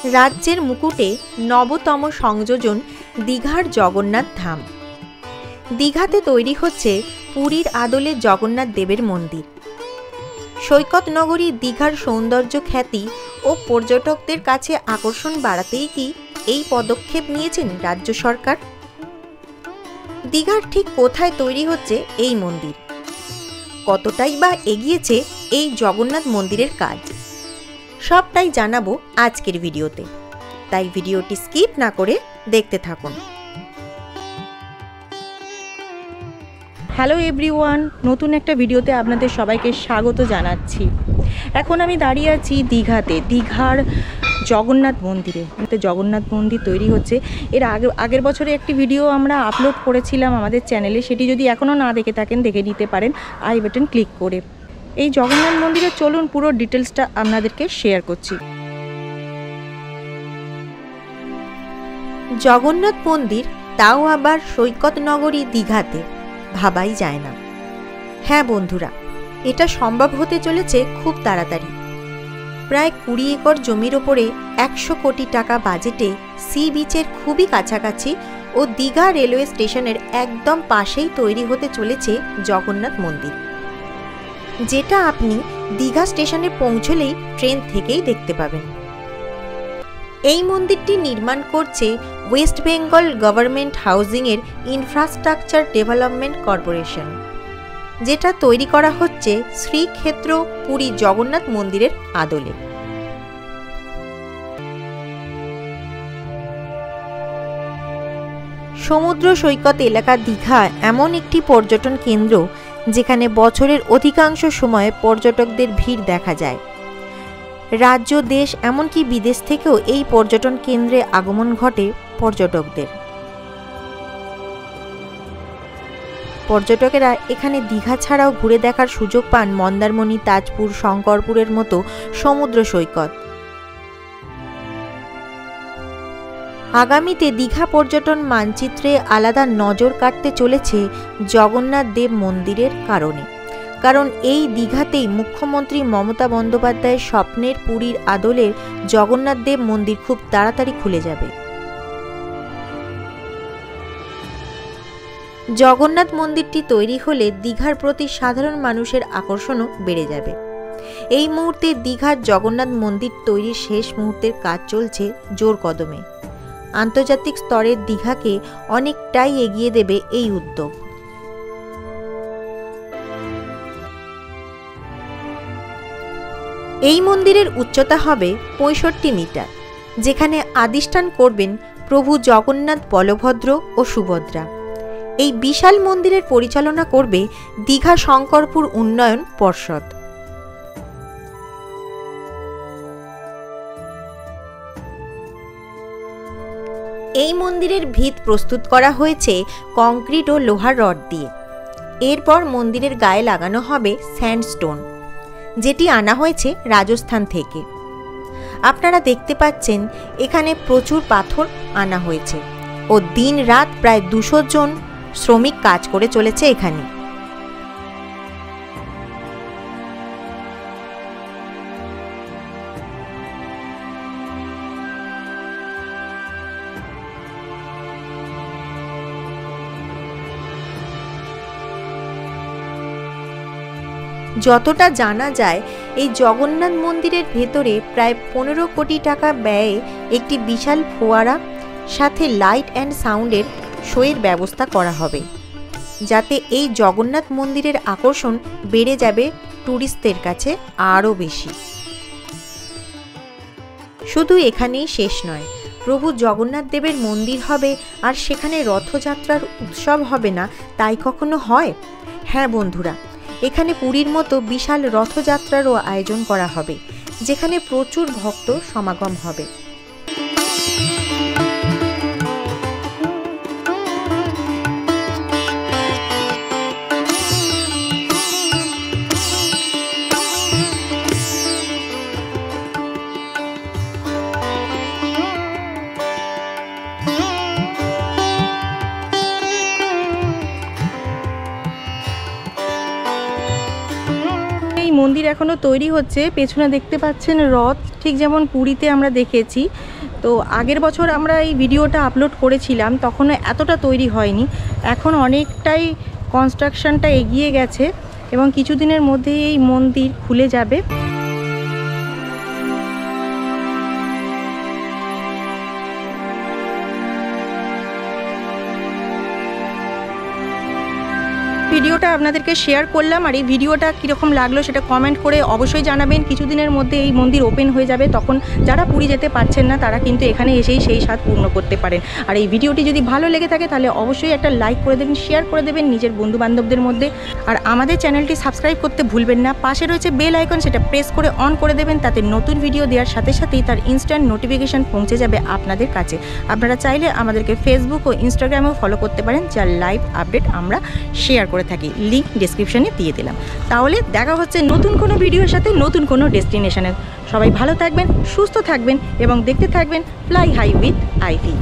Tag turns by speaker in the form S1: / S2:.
S1: রাজ্যের মুকুটে নবতম সংযোজন দীঘার জগন্নাথ ধাম। দীঘাতে তৈরি হচ্ছে পুরীর আদলে জগন্নাথ দেবের মন্দির। সৈকত নগরী দীঘার সৌন্দর্য খ্যাতি ও পর্যটকদের কাছে আকর্ষণ বাড়াতেই কি এই পদক্ষেপ নিয়েছেন রাজ্য সরকার? দীঘার ঠিক কোথায় তৈরি হচ্ছে এই মন্দির? কতটাই বা এগিয়েছে এই জগন্নাথ মন্দিরের কাজ? সবটাই জানাবো আজকের ভিডিওতে, তাই ভিডিওটি স্কিপ না করে দেখতে থাকুন। হ্যালো এভরিওয়ান, নতুন একটা ভিডিওতে আপনাদের সবাইকে স্বাগত জানাচ্ছি। এখন আমি দাঁড়িয়ে আছি দীঘাতে, দীঘার জগন্নাথ মন্দিরে। জগন্নাথ মন্দির তৈরি হচ্ছে। এর আগের বছরে একটি ভিডিও আমরা আপলোড করেছিলাম আমাদের চ্যানেলে, সেটি যদি এখনও না দেখে থাকেন দেখে নিতে পারেন আই বাটন ক্লিক করে। এই জগন্নাথ মন্দিরে চলুন পুরো ডিটেলসটা আপনাদেরকে শেয়ার করছি। জগন্নাথ মন্দির, তাও আবার সৈকত নগরী দীঘাতে, ভাবাই যায় না। হ্যাঁ বন্ধুরা, এটা সম্ভব হতে চলেছে খুব তাড়াতাড়ি। প্রায় 20 একর জমির ওপরে 100 কোটি টাকা বাজেটে সি বিচের খুবই কাছাকাছি ও দীঘা রেলওয়ে স্টেশনের একদম পাশেই তৈরি হতে চলেছে জগন্নাথ মন্দির, যেটা আপনি দীঘা স্টেশনে পৌঁছলেই ট্রেন থেকেই দেখতে পাবেন। এই মন্দিরটি নির্মাণ করছে ওয়েস্ট বেঙ্গল গভর্নমেন্ট হাউজিংয়ের ইনফ্রাস্ট্রাকচার ডেভেলপমেন্ট কর্পোরেশন, যেটা তৈরি করা হচ্ছে শ্রীক্ষেত্র পুরী জগন্নাথ মন্দিরের আদলে। সমুদ্র সৈকত এলাকা দীঘা এমন একটি পর্যটন কেন্দ্র যেখানে বছরের অধিকাংশ সময় পর্যটকদের ভিড় দেখা যায়। রাজ্য, দেশ, এমনকি বিদেশ থেকেও এই পর্যটন কেন্দ্রে আগমন ঘটে পর্যটকদের। পর্যটকেরা এখানে দীঘা ছাড়াও ঘুরে দেখার সুযোগ পান মন্দারমণি, তাজপুর, শঙ্করপুরের মতো সমুদ্র সৈকত। আগামীতে দীঘা পর্যটন মানচিত্রে আলাদা নজর কাটতে চলেছে জগন্নাথ দেব মন্দিরের কারণে। কারণ এই দীঘাতেই মুখ্যমন্ত্রী মমতা বন্দ্যোপাধ্যায়ের স্বপ্নের পুরীর আদলের জগন্নাথ দেব মন্দির খুব তাড়াতাড়ি খুলে যাবে। জগন্নাথ মন্দিরটি তৈরি হলে দীঘার প্রতি সাধারণ মানুষের আকর্ষণও বেড়ে যাবে। এই মুহূর্তে দীঘার জগন্নাথ মন্দির তৈরির শেষ মুহূর্তের কাজ চলছে জোর কদমে। আন্তর্জাতিক স্তরের দীঘাকে অনেকটাই এগিয়ে দেবে এই উদ্যোগ। এই মন্দিরের উচ্চতা হবে 65 মিটার, যেখানে আদিষ্ঠান করবেন প্রভু জগন্নাথ, বলভদ্র ও সুভদ্রা। এই বিশাল মন্দিরের পরিচালনা করবে দীঘা শঙ্করপুর উন্নয়ন পর্ষদ। এই মন্দিরের ভিত প্রস্তুত করা হয়েছে কংক্রিট ও লোহার রড দিয়ে। এরপর মন্দিরের গায়ে লাগানো হবে স্যান্ডস্টোন, যেটি আনা হয়েছে রাজস্থান থেকে। আপনারা দেখতে পাচ্ছেন এখানে প্রচুর পাথর আনা হয়েছে ও দিন রাত প্রায় 200 জন শ্রমিক কাজ করে চলেছে এখানে। যতটা জানা যায়, এই জগন্নাথ মন্দিরের ভেতরে প্রায় 15 কোটি টাকা ব্যয়ে একটি বিশাল ফোয়ারা সাথে লাইট অ্যান্ড সাউন্ডের শোয়ের ব্যবস্থা করা হবে, যাতে এই জগন্নাথ মন্দিরের আকর্ষণ বেড়ে যাবে ট্যুরিস্টদের কাছে আরও বেশি। শুধু এখানেই শেষ নয়, প্রভু জগন্নাথ দেবের মন্দির হবে আর সেখানে রথযাত্রার উৎসব হবে না, তাই কখনো হয়? হ্যাঁ বন্ধুরা, এখানে পুরীর মতো বিশাল রথযাত্রারও আয়োজন করা হবে, যেখানে প্রচুর ভক্ত সমাগম হবে। মন্দির
S2: এখনও তৈরি হচ্ছে। পেছনে দেখতে পাচ্ছেন রথ, ঠিক যেমন পুরীতে আমরা দেখেছি। তো আগের বছর আমরা এই ভিডিওটা আপলোড করেছিলাম, তখনও এতটা তৈরি হয়নি। এখন অনেকটাই কনস্ট্রাকশনটা এগিয়ে গেছে এবং কিছুদিনের মধ্যেই এই মন্দির খুলে যাবে। ভিডিওটা আপনাদেরকে শেয়ার করলাম, আর এই ভিডিওটা কীরকম লাগলো সেটা কমেন্ট করে অবশ্যই জানাবেন। কিছুদিনের মধ্যে এই মন্দির ওপেন হয়ে যাবে, তখন যারা পুরী যেতে পারছেন না তারা কিন্তু এখানে এসেই সেই স্বাদ পূর্ণ করতে পারেন। আর এই ভিডিওটি যদি ভালো লেগে থাকে তাহলে অবশ্যই একটা লাইক করে দেবেন, শেয়ার করে দেবেন নিজের বন্ধুবান্ধবদের মধ্যে। আর আমাদের চ্যানেলটি সাবস্ক্রাইব করতে ভুলবেন না। পাশে রয়েছে বেল আইকন, সেটা প্রেস করে অন করে দেবেন, তাতে নতুন ভিডিও দেওয়ার সাথে সাথেই তার ইনস্ট্যান্ট নোটিফিকেশান পৌঁছে যাবে আপনাদের কাছে। আপনারা চাইলে আমাদেরকে ফেসবুক ও ইনস্টাগ্রামেও ফলো করতে পারেন, যার লাইভ আপডেট আমরা শেয়ার করে থাকি। লিঙ্ক ডেসক্রিপশনে দিয়ে দিলাম। তাহলে দেখা হচ্ছে নতুন কোনো ভিডিওর সাথে, নতুন কোনো ডেস্টিনেশনে। সবাই ভালো থাকবেন, সুস্থ থাকবেন এবং দেখতে থাকবেন ফ্লাই হাই উইথ আইভি।